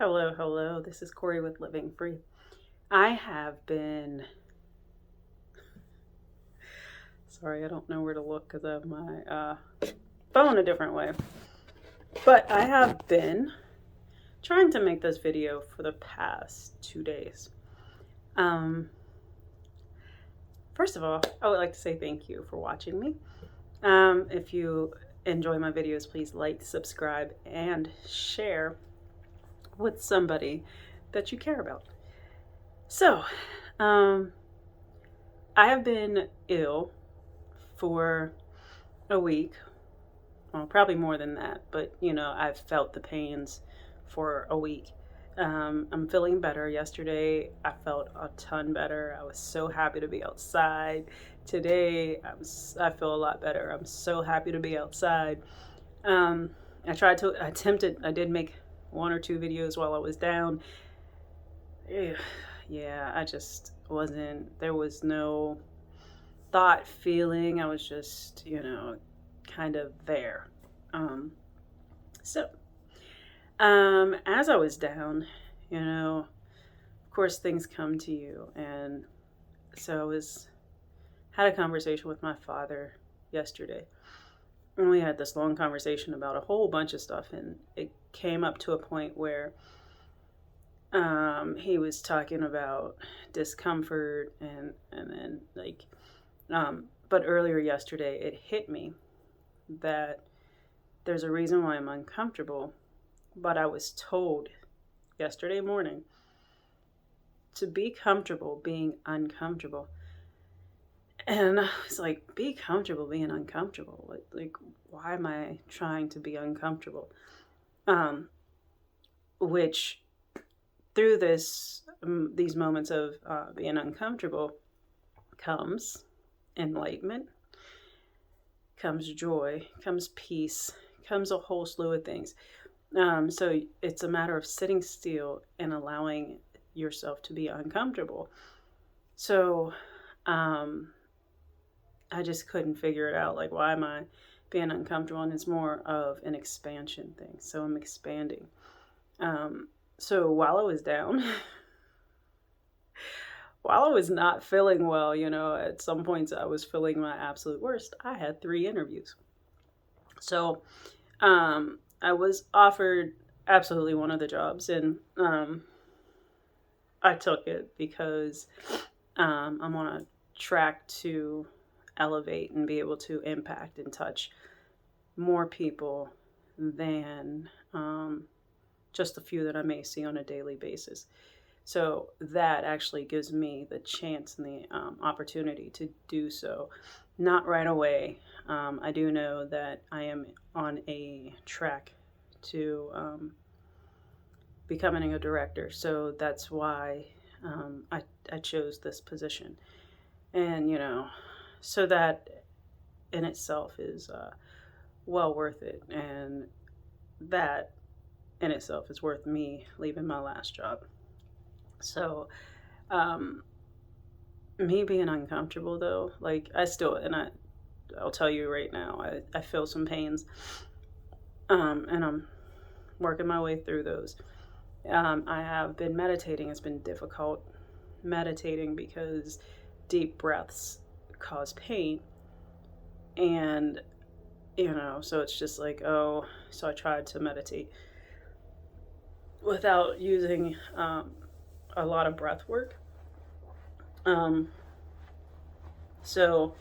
Hello, hello. This is Corey with Living Free. I have been. Sorry, I don't know where to look because I have my phone a different way. But I have been trying to make this video for the past 2 days. Um, First of all, I would like to say thank you for watching me. If you enjoy my videos, please like, subscribe, and share with somebody that you care about. So, I have been ill for a week. Well, probably more than that, but I've felt the pains for a week. I'm feeling better. Yesterday, I felt a ton better. I was so happy to be outside. Today, I feel a lot better. I'm so happy to be outside. I did make one or two videos while I was down. Yeah, I just wasn't, there was no thought, feeling. I was just, kind of there. Um, so, as I was down, of course, things come to you. And so had a conversation with my father yesterday. And we had this long conversation about a whole bunch of stuff. And it came up to a point where he was talking about discomfort and then but earlier yesterday it hit me that there's a reason why I'm uncomfortable, but I was told yesterday morning to be comfortable being uncomfortable. And I was like, be comfortable being uncomfortable. Like why am I trying to be uncomfortable? Which through these moments of being uncomfortable comes enlightenment, comes joy, comes peace, comes a whole slew of things. So it's a matter of sitting still and allowing yourself to be uncomfortable. So I just couldn't figure it out. Like, why am I being uncomfortable? And it's more of an expansion thing. So I'm expanding. So while I was down, while I was not feeling well, at some points I was feeling my absolute worst. I had 3 interviews. So I was offered absolutely one of the jobs, and I took it because I'm on a track to elevate and be able to impact and touch more people than just a few that I may see on a daily basis. So that actually gives me the chance and the opportunity to do so. Not right away. I do know that I am on a track to becoming a director. So that's why I chose this position. And, so that in itself is well worth it. And that in itself is worth me leaving my last job. So, me being uncomfortable though, like I'll tell you right now, I feel some pains, and I'm working my way through those. I have been meditating. It's been difficult meditating because deep breaths cause pain, and so it's just like, oh, so I tried to meditate without using a lot of breath work. So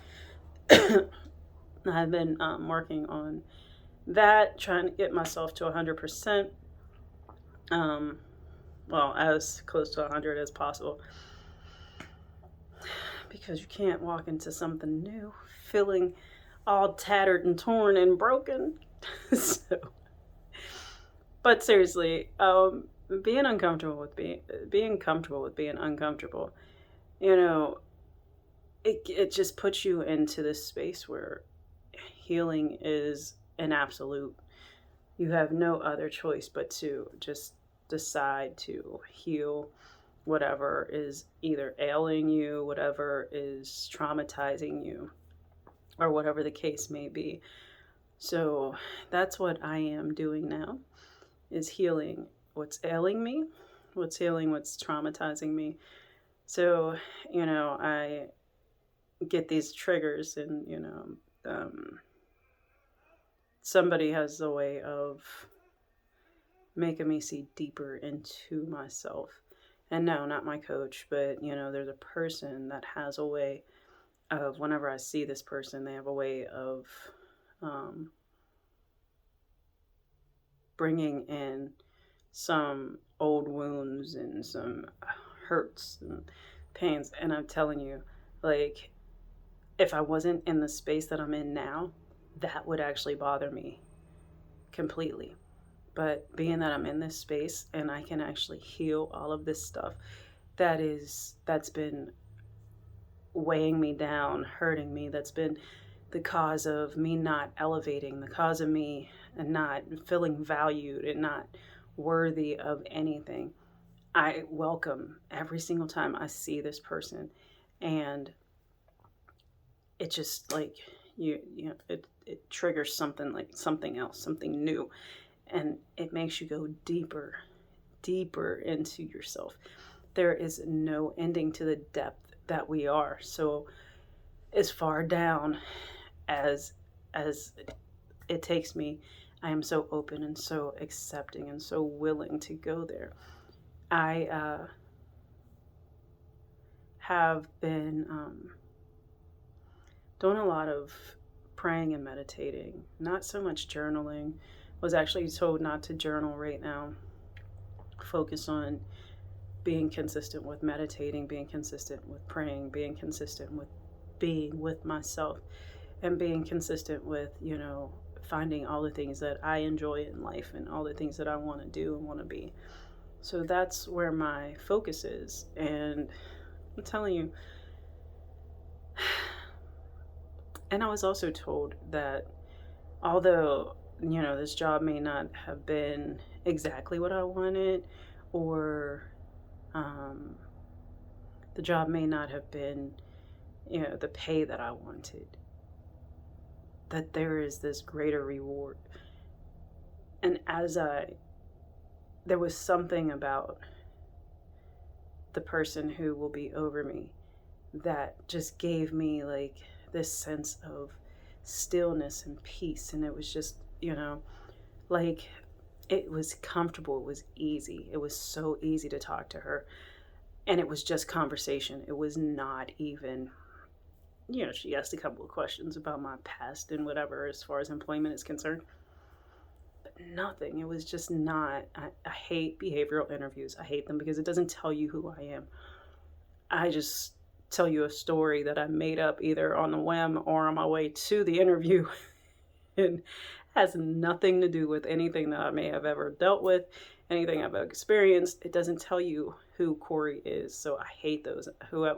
I've been working on that, trying to get myself to 100%. Well, as close to 100 as possible, because you can't walk into something new feeling all tattered and torn and broken. So, but seriously, being uncomfortable with being comfortable with being uncomfortable, it just puts you into this space where healing is an absolute. You have no other choice but to just decide to heal whatever is either ailing you, whatever is traumatizing you, or whatever the case may be. So that's what I am doing now, is healing what's ailing me, what's healing, what's traumatizing me. So, I get these triggers, and, somebody has a way of making me see deeper into myself. And no, not my coach, but, there's a person that has a way of, whenever I see this person, they have a way of um, bringing in some old wounds and some hurts and pains. And I'm telling you, like, if I wasn't in the space that I'm in now, that would actually bother me completely. But being that I'm in this space and I can actually heal all of this stuff that's been weighing me down, hurting me, that's been the cause of me not elevating, the cause of me not feeling valued and not worthy of anything. I welcome every single time I see this person, and it just like it triggers something, like something else, something new, and it makes you go deeper into yourself. There is no ending to the depth that we are. So as far down as it takes me, I am so open and so accepting and so willing to go there. I have been doing a lot of praying and meditating, not so much journaling. Was actually told not to journal right now. Focus on being consistent with meditating, being consistent with praying, being consistent with being with myself, and being consistent with, finding all the things that I enjoy in life and all the things that I want to do and want to be. So that's where my focus is. And I'm telling you, and I was also told that although, this job may not have been exactly what I wanted, or the job may not have been, the pay that I wanted, that there is this greater reward. And there was something about the person who will be over me that just gave me like this sense of stillness and peace. And it was just, like, it was comfortable. It was easy. It was so easy to talk to her. And it was just conversation. It was not even, she asked a couple of questions about my past and whatever as far as employment is concerned. But nothing. It was just not. I hate behavioral interviews. I hate them because it doesn't tell you who I am. I just tell you a story that I made up either on the whim or on my way to the interview. And has nothing to do with anything that I may have ever dealt with, anything I've experienced. It doesn't tell you who Corey is. So I hate those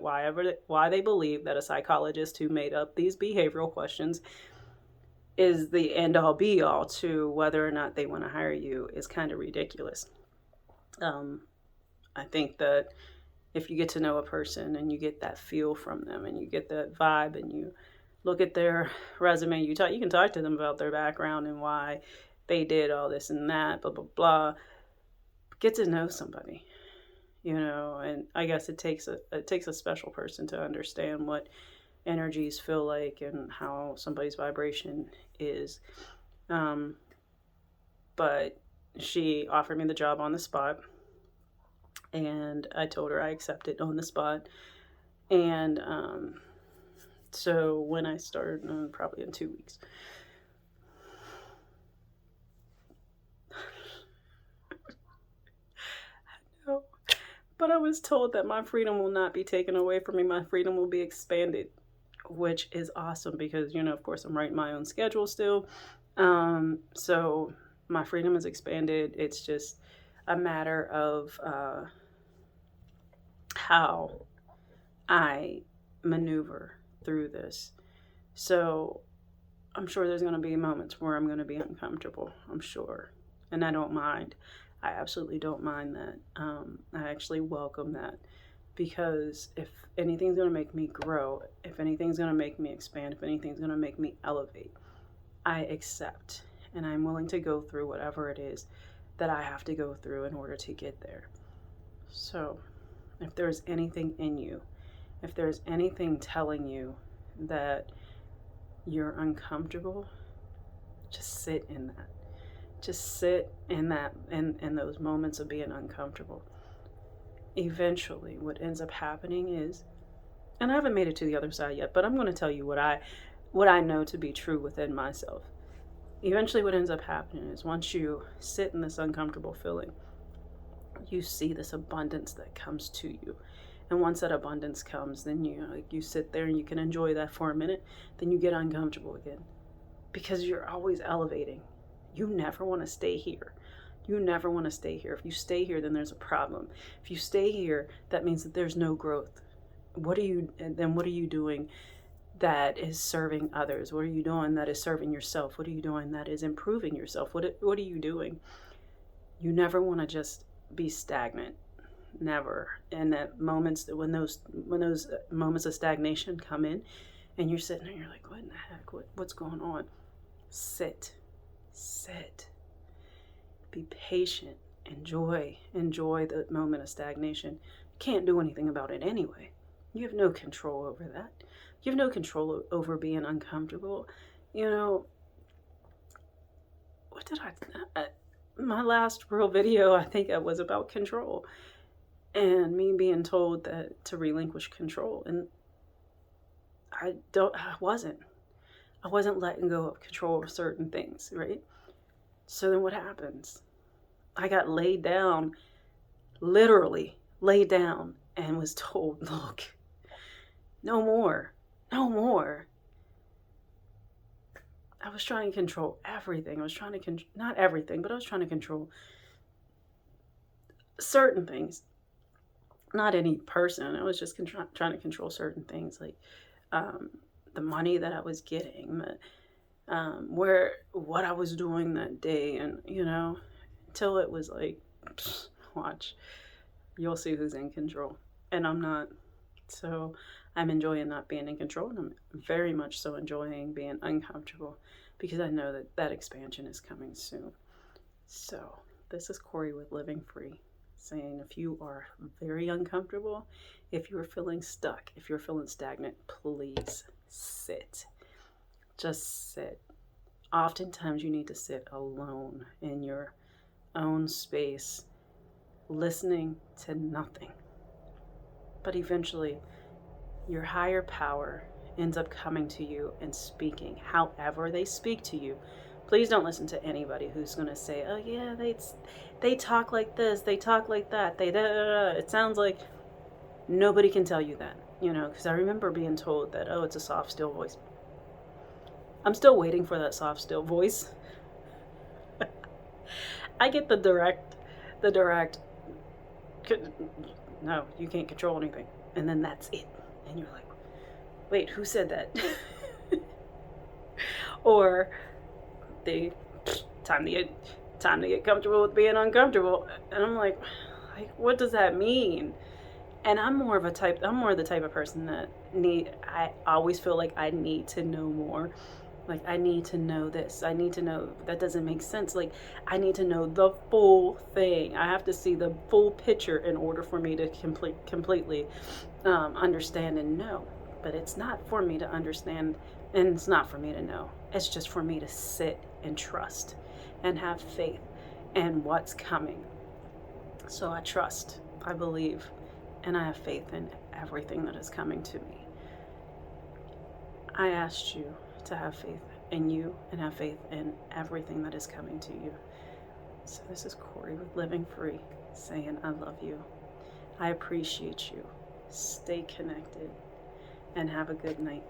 why they believe that a psychologist who made up these behavioral questions is the end all be all to whether or not they want to hire you is kind of ridiculous. I think that if you get to know a person and you get that feel from them and you get that vibe and you look at their resume, you can talk to them about their background and why they did all this and that, blah, blah, blah. Get to know somebody, and I guess it takes a special person to understand what energies feel like and how somebody's vibration is. But she offered me the job on the spot, and I told her I accepted on the spot. And so when I started, probably in 2 weeks. No, but I was told that my freedom will not be taken away from me. My freedom will be expanded, which is awesome because, of course, I'm writing my own schedule still. So my freedom is expanded. It's just a matter of how I maneuver through this. So I'm sure there's going to be moments where I'm going to be uncomfortable, I'm sure. And I don't mind. I absolutely don't mind that. I actually welcome that, because if anything's going to make me grow, if anything's going to make me expand, if anything's going to make me elevate, I accept, and I'm willing to go through whatever it is that I have to go through in order to get there. So if there's anything in you, if there's anything telling you that you're uncomfortable, just sit in that. Just sit in that, in those moments of being uncomfortable. Eventually, what ends up happening is, and I haven't made it to the other side yet, but I'm going to tell you what I know to be true within myself. Eventually, what ends up happening is once you sit in this uncomfortable feeling, you see this abundance that comes to you. And once that abundance comes, then you sit there and you can enjoy that for a minute. Then you get uncomfortable again because you're always elevating. You never want to stay here. You never want to stay here. If you stay here, then there's a problem. If you stay here, that means that there's no growth. What are you doing that is serving others? What are you doing that is serving yourself? What are you doing that is improving yourself? What are you doing? You never want to just be stagnant. Never. And that when those moments of stagnation come in and you're sitting there, you're like, what in the heck? What's going on? Sit. Be patient. Enjoy the moment of stagnation. You can't do anything about it anyway. You have no control over that. You have no control over being uncomfortable. What did my last real video, I think it was about control and me being told that to relinquish control. And I wasn't letting go of control of certain things, right? So then what happens? I got laid down, literally laid down, and was told, look, no more. I was trying to control everything. I was trying to not everything, but I was trying to control certain things. Not any person. I was just trying to control certain things, like the money that I was getting, what I was doing that day, and until it was like, watch, you'll see who's in control, and I'm not. So I'm enjoying not being in control, and I'm very much so enjoying being uncomfortable because I know that expansion is coming soon. So this is Corey with Living Free, saying if you are very uncomfortable, if you're feeling stuck, if you're feeling stagnant, please sit. Just sit. Oftentimes you need to sit alone in your own space, listening to nothing. But eventually, your higher power ends up coming to you and speaking. However they speak to you, please don't listen to anybody who's going to say, oh yeah, they talk like this, they talk like that, it sounds like. Nobody can tell you that, because I remember being told that, oh, it's a soft, still voice. I'm still waiting for that soft, still voice. I get the direct, no, you can't control anything. And then that's it. And you're like, wait, who said that? Or time to get comfortable with being uncomfortable. And I'm like, what does that mean? And I'm more the type of person that I always feel like I need to know more. Like, I need to know this. I need to know that doesn't make sense. Like, I need to know the full thing. I have to see the full picture in order for me to completely understand and know. But it's not for me to understand, and it's not for me to know. It's just for me to sit and trust and have faith in what's coming. So I trust, I believe, and I have faith in everything that is coming to me. I asked you to have faith in you and have faith in everything that is coming to you. So this is Corey with Living Free, saying I love you. I appreciate you. Stay connected and have a good night.